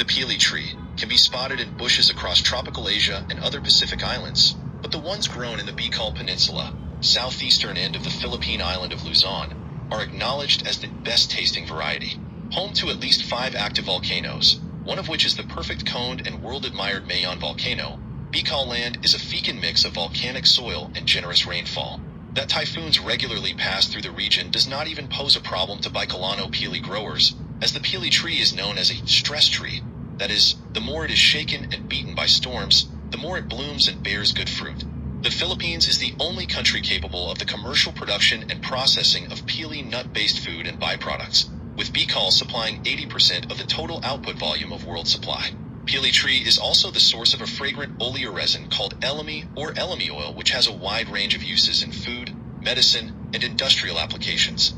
The pili tree can be spotted in bushes across tropical Asia and other Pacific islands, but the ones grown in the Bicol Peninsula, southeastern end of the Philippine island of Luzon, are acknowledged as the best-tasting variety. Home to at least 5 active volcanoes, one of which is the perfect coned and world-admired Mayon volcano, Bicolandia is a fecund mix of volcanic soil and generous rainfall. That typhoons regularly pass through the region does not even pose a problem to Bicolano pili growers, as the pili tree is known as a stress tree. That is, the more it is shaken and beaten by storms, the more it blooms and bears good fruit. The Philippines is the only country capable of the commercial production and processing of pili nut-based food and byproducts, with Bicol supplying 80% of the total output volume of world supply. Pili tree is also the source of a fragrant oleoresin called elemi or elemi oil, which has a wide range of uses in food, medicine, and industrial applications.